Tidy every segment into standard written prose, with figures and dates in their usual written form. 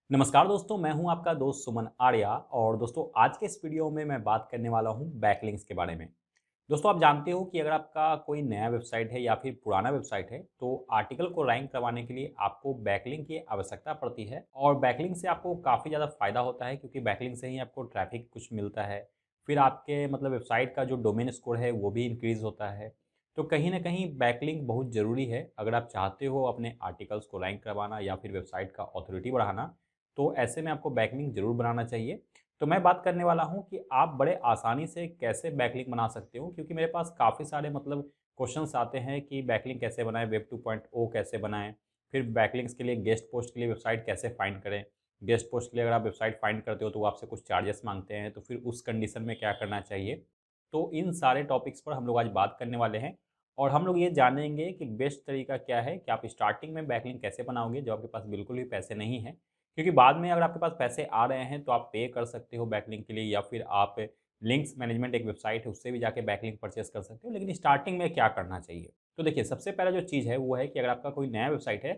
नमस्कार दोस्तों, मैं हूं आपका दोस्त सुमन आर्या। और दोस्तों, आज के इस वीडियो में मैं बात करने वाला हूं बैकलिंक्स के बारे में। दोस्तों, आप जानते हो कि अगर आपका कोई नया वेबसाइट है या फिर पुराना वेबसाइट है तो आर्टिकल को रैंक करवाने के लिए आपको बैकलिंक की आवश्यकता पड़ती है। और बैकलिंक से आपको काफ़ी ज़्यादा फायदा होता है, क्योंकि बैकलिंक से ही आपको ट्रैफिक कुछ मिलता है। फिर आपके वेबसाइट का जो डोमेन स्कोर है वो भी इंक्रीज़ होता है। तो कहीं ना कहीं बैकलिंक बहुत ज़रूरी है अगर आप चाहते हो अपने आर्टिकल्स को रैंक करवाना या फिर वेबसाइट का ऑथोरिटी बढ़ाना। तो ऐसे में आपको बैकलिंक ज़रूर बनाना चाहिए। तो मैं बात करने वाला हूँ कि आप बड़े आसानी से कैसे बैकलिंक बना सकते हो, क्योंकि मेरे पास काफ़ी सारे क्वेश्चंस आते हैं कि बैकलिंक कैसे बनाएं, वेब 2.0 कैसे बनाएं, फिर बैकलिंक्स के लिए गेस्ट पोस्ट के लिए वेबसाइट कैसे फाइंड करें। गेस्ट पोस्ट के लिए अगर आप वेबसाइट फाइंड करते हो तो वो आपसे कुछ चार्जेस मांगते हैं, तो फिर उस कंडीशन में क्या करना चाहिए। तो इन सारे टॉपिक्स पर हम लोग आज बात करने वाले हैं। और हम लोग ये जानेंगे कि बेस्ट तरीका क्या है कि आप स्टार्टिंग में बैकलिंक कैसे बनाओगे जब आपके पास बिल्कुल भी पैसे नहीं हैं। क्योंकि बाद में अगर आपके पास पैसे आ रहे हैं तो आप पे कर सकते हो बैकलिंक के लिए, या फिर आप लिंक्स मैनेजमेंट एक वेबसाइट है उससे भी जाके बैकलिंक परचेस कर सकते हो। लेकिन स्टार्टिंग में क्या करना चाहिए? तो देखिए, सबसे पहला जो चीज़ है वो है कि अगर आपका कोई नया वेबसाइट है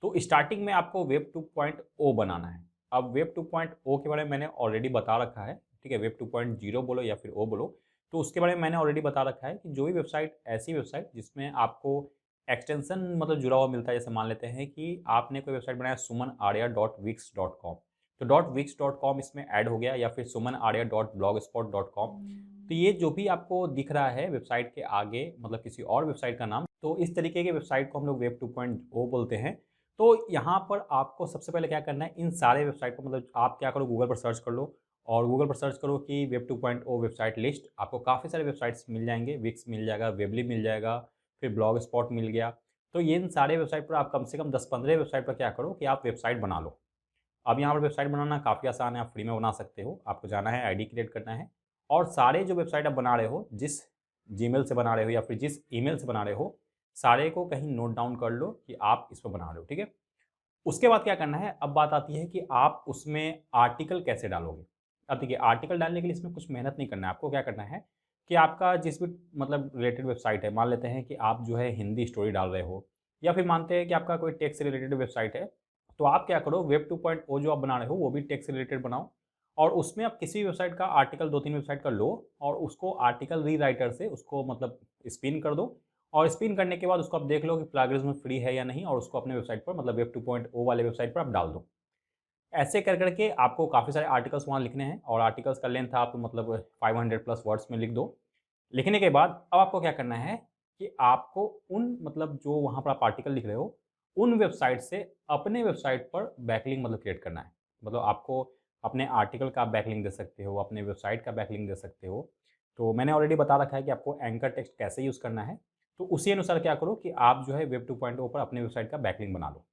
तो स्टार्टिंग में आपको वेब 2.0 बनाना है। अब वेब 2.0 के बारे में मैंने ऑलरेडी बता रखा है। ठीक है, वेब 2.0 बोलो या फिर ओ बोलो, तो उसके बारे में मैंने ऑलरेडी बता रखा है कि जो भी वेबसाइट, ऐसी वेबसाइट जिसमें आपको एक्सटेंशन जुड़ा हुआ मिलता है। जैसे मान लेते हैं कि आपने कोई वेबसाइट बनाया Suman Arya dot Wix dot com, तो डॉट विक्स डॉट कॉम इसमें ऐड हो गया, या फिर Suman Arya dot blogspot dot com. तो ये जो भी आपको दिख रहा है वेबसाइट के आगे, किसी और वेबसाइट का नाम, तो इस तरीके के वेबसाइट को हम लोग वेब 2.0 बोलते हैं। तो यहाँ पर आपको सबसे पहले क्या करना है, इन सारे वेबसाइट को आप क्या करो, गूगल पर सर्च कर लो। और गूगल पर सर्च करो कि वेब 2.0 वेबसाइट लिस्ट, आपको काफ़ी सारे वेबसाइट्स मिल जाएंगे। विक्स मिल जाएगा, वेबली मिल जाएगा, फिर ब्लॉग स्पॉट मिल गया। तो ये इन सारे वेबसाइट पर आप कम से कम 10-15 वेबसाइट पर क्या करो कि आप वेबसाइट बना लो। अब यहाँ पर वेबसाइट बनाना काफ़ी आसान है, आप फ्री में बना सकते हो। आपको जाना है, आईडी क्रिएट करना है, और सारे जो वेबसाइट आप बना रहे हो, जिस जीमेल से बना रहे हो या फिर जिस ईमेल से बना रहे हो, सारे को कहीं नोट डाउन कर लो कि आप इस पर बना रहे हो। ठीक है, उसके बाद क्या करना है, अब बात आती है कि आप उसमें आर्टिकल कैसे डालोगे। अब देखिए, आर्टिकल डालने के लिए इसमें कुछ मेहनत नहीं करना है। आपको क्या करना है कि आपका जिस भी रिलेटेड वेबसाइट है, मान लेते हैं कि आप जो है हिंदी स्टोरी डाल रहे हो, या फिर मानते हैं कि आपका कोई टेक्स्ट से रिलेटेड वेबसाइट है, तो आप क्या करो, वेब 2.0 जो आप बना रहे हो वो भी टेक्स्ट से रिलेटेड बनाओ। और उसमें आप किसी भी वेबसाइट का आर्टिकल, 2-3 वेबसाइट का लो, और उसको आर्टिकल रीराइटर से उसको स्पिन कर दो। और स्पिन करने के बाद उसको आप देख लो कि प्लगरिज्म फ्री है या नहीं, और उसको अपने वेबसाइट पर, वेब 2.0 वाले वेबसाइट पर आप डाल दो। ऐसे कर करके आपको काफ़ी सारे आर्टिकल्स वहाँ लिखने हैं, और आर्टिकल्स का लेंथ आप 500 प्लस वर्ड्स में लिख दो। लिखने के बाद अब आपको क्या करना है कि आपको उन जो वहाँ पर आप आर्टिकल लिख रहे हो, उन वेबसाइट से अपने वेबसाइट पर बैकलिंक क्रिएट करना है। आपको अपने आर्टिकल का बैकलिंक दे सकते हो, अपने वेबसाइट का बैकलिंक दे सकते हो। तो मैंने ऑलरेडी बता रखा है कि आपको एंकर टेक्स्ट कैसे यूज़ करना है। तो उसी अनुसार क्या करो कि आप जो है वेब 2.0 पर अपने वेबसाइट का बैकलिंक बना लो।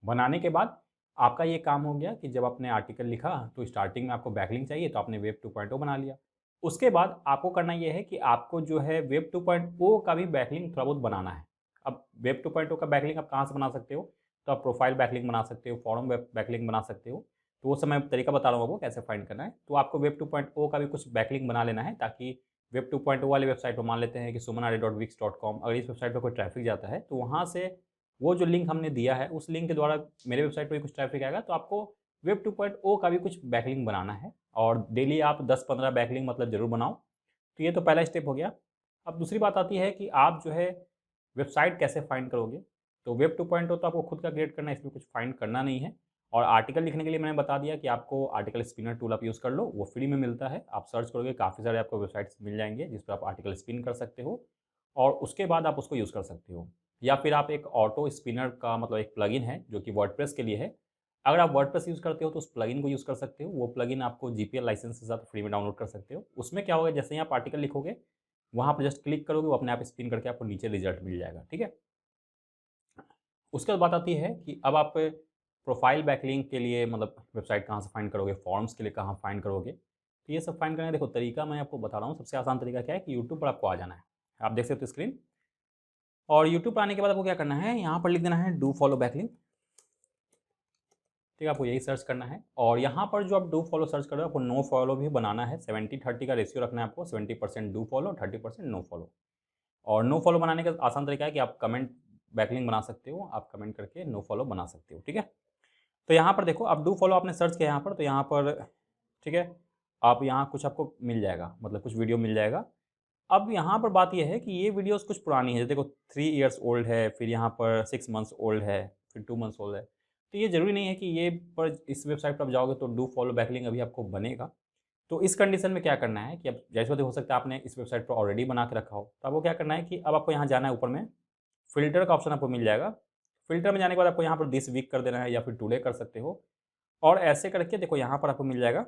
बनाने के बाद आपका ये काम हो गया कि जब आपने आर्टिकल लिखा तो स्टार्टिंग में आपको बैकलिंक चाहिए, तो आपने वेब 2.0 बना लिया। उसके बाद आपको करना ये है कि आपको जो है वेब 2.0 का भी बैकलिंक थोड़ा बहुत बनाना है। अब वेब 2.0 का बैकलिंक आप कहाँ से बना सकते हो? तो आप प्रोफाइल बैकलिंक बना सकते हो, फॉर्म वेब बैकलिंक बना सकते हो। तो वो सब मैं तरीका बता रहा हूँ आपको कैसे फाइंड करना है। तो आपको वेब 2.0 का भी कुछ बैकलिंक बना लेना है, ताकि वेब 2.0 वाली वेबसाइट पर मान लेते हैं कि sumanare.wix.com, अगर इस वेबसाइट पर कोई ट्रैफिक जाता है तो वहाँ से वो जो लिंक हमने दिया है उस लिंक के द्वारा मेरे वेबसाइट पे कुछ ट्रैफिक आएगा। तो आपको वेब 2.0 का भी कुछ बैकलिंक बनाना है, और डेली आप 10-15 बैकलिंक ज़रूर बनाओ। तो ये तो पहला स्टेप हो गया। अब दूसरी बात आती है कि आप जो है वेबसाइट कैसे फाइंड करोगे। तो वेब 2.0 तो आपको खुद का क्रिएट करना है, इसमें कुछ फाइंड करना नहीं है। और आर्टिकल लिखने के लिए मैंने बता दिया कि आपको आर्टिकल स्पिनर टूल आप यूज़ कर लो, वो फ्री में मिलता है। आप सर्च करोगे, काफ़ी सारे आपको वेबसाइट्स मिल जाएंगे जिस पर आप आर्टिकल स्पिन कर सकते हो, और उसके बाद आप उसको यूज़ कर सकते हो। या फिर आप एक ऑटो स्पिनर का एक प्लगइन है जो कि वर्डप्रेस के लिए है। अगर आप वर्डप्रेस यूज़ करते हो तो उस प्लगइन को यूज़ कर सकते हो। वो प्लगइन आपको जीपीएल लाइसेंस के साथ फ्री में डाउनलोड कर सकते हो। उसमें क्या होगा, जैसे ही आप आर्टिकल लिखोगे वहाँ पर जस्ट क्लिक करोगे, वो अपने आप स्पिन करके आपको नीचे रिजल्ट मिल जाएगा। ठीक है, उसके बाद बात आती है कि अब आप प्रोफाइल बैकलिंक के लिए वेबसाइट कहाँ से फाइंड करोगे, फॉर्म्स के लिए कहाँ फाइंड करोगे। तो ये सब फाइंड करने का देखो तरीका मैं आपको बता रहा हूँ। सबसे आसान तरीका क्या है कि यूट्यूब पर आपको आ जाना है। आप देख सकते हो स्क्रीन। और यूट्यूब पर आने के बाद आपको क्या करना है, यहाँ पर लिख देना है डू फॉलो बैकलिंक। ठीक है, आपको यही सर्च करना है। और यहाँ पर जो आप डू फॉलो सर्च कर रहे हो, आपको नो फॉलो भी बनाना है। 70-30 का रेशियो रखना है आपको, 70% डू फॉलो, 30% नो फॉलो। और नो फॉलो बनाने का आसान तरीका है कि आप कमेंट बैकलिंक बना सकते हो, आप कमेंट करके नो फॉलो बना सकते हो। ठीक है, तो यहाँ पर देखो, आप डू फॉलो आपने सर्च किया यहाँ पर, तो यहाँ पर ठीक है, आप यहाँ कुछ आपको मिल जाएगा, मतलब कुछ वीडियो मिल जाएगा। अब यहाँ पर बात ये है कि ये वीडियोस कुछ पुरानी है, देखो 3 इयर्स ओल्ड है, फिर यहाँ पर 6 मंथ्स ओल्ड है, फिर 2 मंथ्स ओल्ड है। तो ये ज़रूरी नहीं है कि ये पर इस वेबसाइट पर आप जाओगे तो डू फॉलो बैकलिंक अभी आपको बनेगा। तो इस कंडीशन में क्या करना है कि अब जैसे हो सकता है आपने इस वेबसाइट पर ऑलरेडी बना के रखा हो, तो आपको क्या करना है कि अब आपको यहाँ जाना है, ऊपर में फ़िल्टर का ऑप्शन आपको मिल जाएगा। फ़िल्टर में जाने के बाद आपको यहाँ पर दिस वीक कर देना है या फिर टुडे कर सकते हो। और ऐसे करके देखो यहाँ पर आपको मिल जाएगा।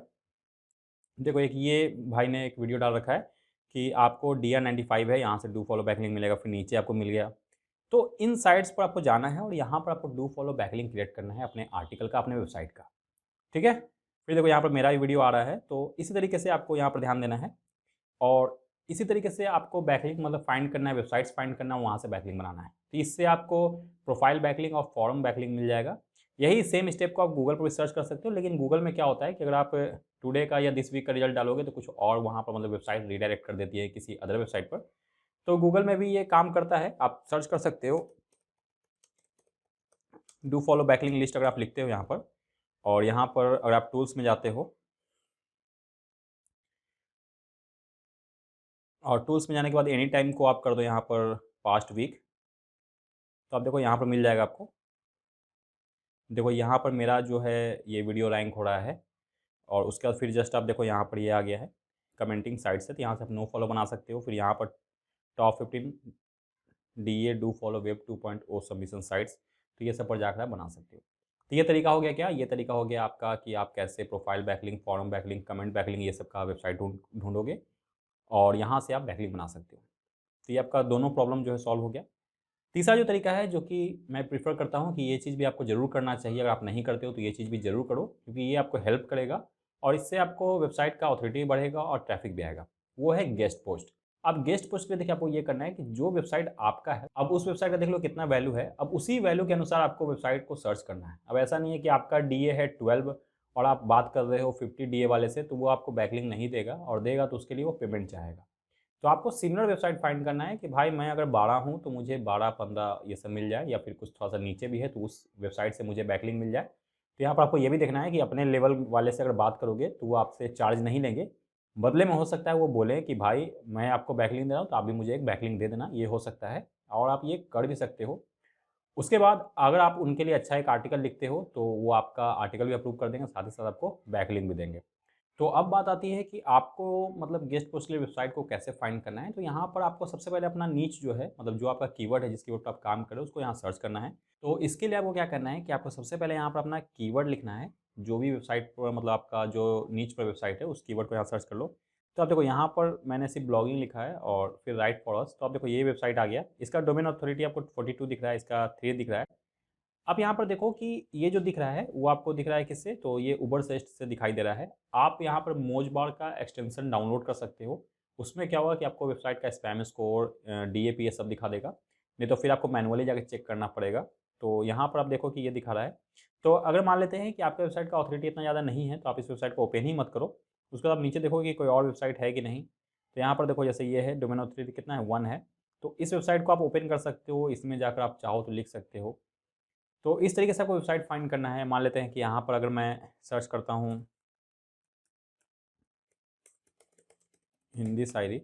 देखो एक ये भाई ने एक वीडियो डाल रखा है कि आपको DR95 है, यहाँ से डू फॉलो बैकलिंक मिलेगा, फिर नीचे आपको मिल गया। तो इन साइट्स पर आपको जाना है और यहाँ पर आपको डू फॉलो बैकलिंक क्रिएट करना है अपने आर्टिकल का, अपने वेबसाइट का, ठीक है? फिर देखो यहाँ पर मेरा भी वीडियो आ रहा है, तो इसी तरीके से आपको यहाँ पर ध्यान देना है। और इसी तरीके से आपको बैकलिंक मतलब फाइंड करना है, वेबसाइट्स फाइंड करना है, वहाँ से बैकलिंक बनाना है। तो इससे आपको प्रोफाइल बैकलिंक और फॉरम बैकलिंक मिल जाएगा। यही सेम स्टेप को आप गूगल पर भी सर्च कर सकते हो, लेकिन गूगल में क्या होता है कि अगर आप टुडे का या दिस वीक का रिजल्ट डालोगे तो कुछ और वहाँ पर मतलब वेबसाइट रीडायरेक्ट कर देती है किसी अदर वेबसाइट पर। तो गूगल में भी ये काम करता है, आप सर्च कर सकते हो। डू फॉलो बैकलिंक लिस्ट अगर आप लिखते हो यहाँ पर, और यहाँ पर अगर आप टूल्स में जाते हो, और टूल्स में जाने के बाद एनी टाइम को आप कर दो यहाँ पर पास्ट वीक, तो आप देखो यहाँ पर मिल जाएगा आपको। देखो यहाँ पर मेरा जो है ये वीडियो रैंक हो रहा है, और उसके बाद फिर जस्ट आप देखो यहाँ पर ये आ गया है कमेंटिंग साइट से, तो यहाँ से आप नो फॉलो बना सकते हो। फिर यहाँ पर top 15 DA do follow web 2.0 submission sites, तो ये सब पर जाकर आप बना सकते हो। तो ये तरीका हो गया क्या, ये तरीका हो गया आपका कि आप कैसे profile backlink, forum backlink, comment backlink ये सब का वेबसाइट ढूंढोगे और यहाँ से आप बैकलिंक बना सकते हो। तो ये आपका दोनों प्रॉब्लम जो है सॉल्व हो गया। तीसरा जो तरीका है, जो कि मैं प्रेफ़र करता हूँ कि ये चीज़ भी आपको ज़रूर करना चाहिए, अगर आप नहीं करते हो तो ये चीज़ भी ज़रूर करो, क्योंकि ये आपको हेल्प करेगा और इससे आपको वेबसाइट का ऑथोरिटी बढ़ेगा और ट्रैफ़िक भी आएगा। वो है गेस्ट पोस्ट। अब गेस्ट पोस्ट के लिए देखिए आपको ये करना है कि जो वेबसाइट आपका है, अब उस वेबसाइट का देख लो कितना वैल्यू है, अब उसी वैल्यू के अनुसार आपको वेबसाइट को सर्च करना है। अब ऐसा नहीं है कि आपका DA है 12 और आप बात कर रहे हो 50 DA वाले से, तो वो आपको बैकलिंक नहीं देगा, और देगा तो उसके लिए वो पेमेंट चाहेगा। तो आपको सिमिलर वेबसाइट फाइंड करना है कि भाई मैं अगर 12 हूँ तो मुझे 12-15 ये सब मिल जाए, या फिर कुछ थोड़ा सा नीचे भी है तो उस वेबसाइट से मुझे बैकलिंक मिल जाए। तो यहाँ पर आपको ये भी देखना है कि अपने लेवल वाले से अगर बात करोगे तो वो आपसे चार्ज नहीं लेंगे। बदले में हो सकता है वो बोले कि भाई मैं आपको बैकलिंक दे रहा हूँ तो आप भी मुझे एक बैकलिंक दे देना, ये हो सकता है, और आप ये कर भी सकते हो। उसके बाद अगर आप उनके लिए अच्छा एक आर्टिकल लिखते हो तो वो आपका आर्टिकल भी अप्रूव कर देंगे, साथ ही साथ आपको बैकलिंक भी देंगे। तो अब बात आती है कि आपको मतलब गेस्ट पोस्ट के लिए वेबसाइट को कैसे फाइंड करना है। तो यहाँ पर आपको सबसे पहले अपना नीच जो है, मतलब जो आपका कीवर्ड है, जिस कीवर्ड पर आप काम कर रहे हो, उसको यहाँ सर्च करना है। तो इसके लिए आपको क्या करना है कि आपको सबसे पहले यहाँ पर अपना कीवर्ड लिखना है। जो भी वेबसाइट पर मतलब आपका जो नीच पर वेबसाइट है उस कीवर्ड को यहाँ सर्च कर लो। तो आप देखो यहाँ पर मैंने सिर्फ ब्लॉगिंग लिखा है और फिर राइट फॉर अस, तो आप देखो ये वेबसाइट आ गया। इसका डोमेन अथॉरिटी आपको 42 दिख रहा है, इसका 3 दिख रहा है। आप यहाँ पर देखो कि ये जो दिख रहा है वो आपको दिख रहा है किससे, तो ये उबर से दिखाई दे रहा है। आप यहाँ पर मोजबार का एक्सटेंशन डाउनलोड कर सकते हो। उसमें क्या होगा कि आपको वेबसाइट का स्पैम स्कोर, DAP ये सब दिखा देगा, नहीं तो फिर आपको मैनुअली जाकर चेक करना पड़ेगा। तो यहाँ पर आप देखो कि ये दिखा रहा है। तो अगर मान लेते हैं कि आपका वेबसाइट का ऑथोरिटी इतना ज़्यादा नहीं है तो आप इस वेबसाइट को ओपन ही मत करो। उसके बाद आप नीचे देखोगे कि कोई और वेबसाइट है कि नहीं। तो यहाँ पर देखो जैसे ये है, डोमेन ऑथोरिटी कितना है, 1 है। तो इस वेबसाइट को आप ओपन कर सकते हो, इसमें जाकर आप चाहो तो लिख सकते हो। तो इस तरीके से आपको वेबसाइट फाइंड करना है। मान लेते हैं कि यहाँ पर अगर मैं सर्च करता हूँ हिंदी शायरी,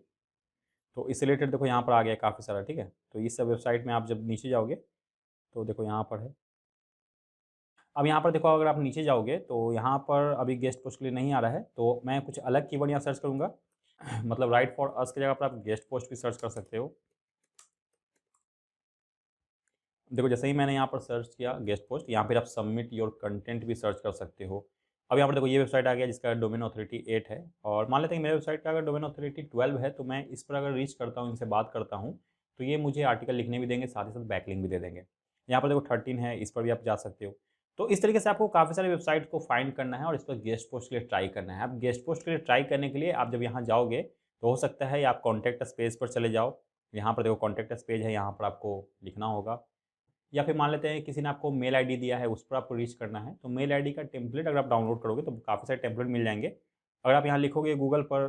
तो इससे रिलेटेड देखो यहाँ पर आ गया काफ़ी सारा, ठीक है। तो इस सब वेबसाइट में आप जब नीचे जाओगे तो देखो यहाँ पर है। अब यहाँ पर देखो अगर आप नीचे जाओगे तो यहाँ पर अभी गेस्ट पोस्ट के लिए नहीं आ रहा है, तो मैं कुछ अलग कीवर्ड यहाँ सर्च करूँगा। मतलब राइट फॉर अस की जगह पर आप गेस्ट पोस्ट भी सर्च कर सकते हो। देखो जैसे ही मैंने यहाँ पर सर्च किया गेस्ट पोस्ट, यहाँ पर आप सबमिट योर कंटेंट भी सर्च कर सकते हो। अब यहाँ पर देखो ये वेबसाइट आ गया जिसका डोमेन अथॉरिटी 8 है, और मान लेते हैं कि मेरे वेबसाइट का अगर डोमेन अथॉरिटी 12 है, तो मैं इस पर अगर रीच करता हूँ, इनसे बात करता हूँ, तो ये मुझे आर्टिकल लिखने भी देंगे, साथ ही साथ बैकलिंक भी दे देंगे। यहाँ पर देखो 13 है, इस पर भी आप जा सकते हो। तो इस तरीके से आपको काफ़ी सारे वेबसाइट को फाइंड करना है और इस पर गेस्ट पोस्ट के लिए ट्राई करना है। अब गेस्ट पोस्ट के लिए ट्राई करने के लिए आप जब यहाँ जाओगे तो हो सकता है आप कॉन्टैक्ट अस पेज पर चले जाओ। यहाँ पर देखो कॉन्टैक्ट अस पेज है, यहाँ पर आपको लिखना होगा। या फिर मान लेते हैं किसी ने आपको मेल आईडी दिया है, उस पर आपको रीच करना है, तो मेल आईडी का टेम्पलेट अगर आप डाउनलोड करोगे तो काफ़ी सारे टेम्पलेट मिल जाएंगे। अगर आप यहाँ लिखोगे गूगल पर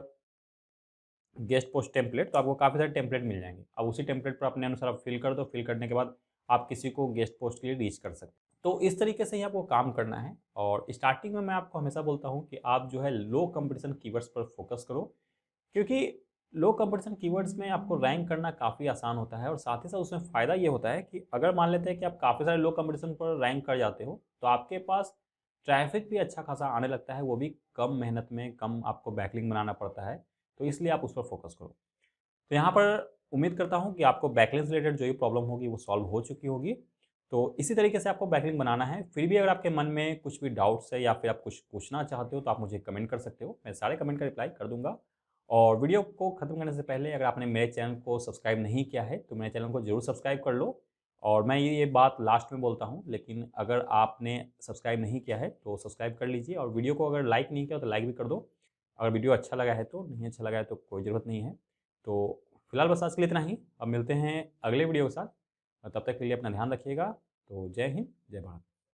गेस्ट पोस्ट टेम्पलेट, तो आपको काफ़ी सारे टेम्पलेट मिल जाएंगे। अब उसी टेम्पलेट पर अपने अनुसार आप फिल कर दो, फिल करने के बाद आप किसी को गेस्ट पोस्ट के लिए रीच कर सकते हैं। तो इस तरीके से ही आपको काम करना है और स्टार्टिंग में मैं आपको हमेशा बोलता हूँ कि आप जो है लो कंपटीशन कीवर्ड्स पर फोकस करो, क्योंकि लो कंपटीशन कीवर्ड्स में आपको रैंक करना काफ़ी आसान होता है और साथ ही साथ उसमें फ़ायदा ये होता है कि अगर मान लेते हैं कि आप काफ़ी सारे लो कंपटीशन पर रैंक कर जाते हो, तो आपके पास ट्रैफिक भी अच्छा खासा आने लगता है, वो भी कम मेहनत में, कम आपको बैकलिंक बनाना पड़ता है, तो इसलिए आप उस पर फोकस करो। तो यहाँ पर उम्मीद करता हूँ कि आपको बैकलिंक से रिलेटेड जो भी प्रॉब्लम होगी वो सॉल्व हो चुकी होगी। तो इसी तरीके से आपको बैकलिंक बनाना है। फिर भी अगर आपके मन में कुछ भी डाउट्स है या फिर आप कुछ पूछना चाहते हो तो आप मुझे कमेंट कर सकते हो। मैं सारे कमेंट का रिप्लाई कर दूँगा। और वीडियो को ख़त्म करने से पहले अगर आपने मेरे चैनल को सब्सक्राइब नहीं किया है तो मेरे चैनल को ज़रूर सब्सक्राइब कर लो। और मैं ये बात लास्ट में बोलता हूँ, लेकिन अगर आपने सब्सक्राइब नहीं किया है तो सब्सक्राइब कर लीजिए और वीडियो को अगर लाइक नहीं किया तो लाइक भी कर दो। अगर वीडियो अच्छा लगा है तो, नहीं अच्छा लगा है तो कोई ज़रूरत नहीं है। तो फिलहाल बस आज के लिए इतना ही। अब मिलते हैं अगले वीडियो के साथ। तब तक के लिए अपना ध्यान रखिएगा। तो जय हिंद, जय भारत।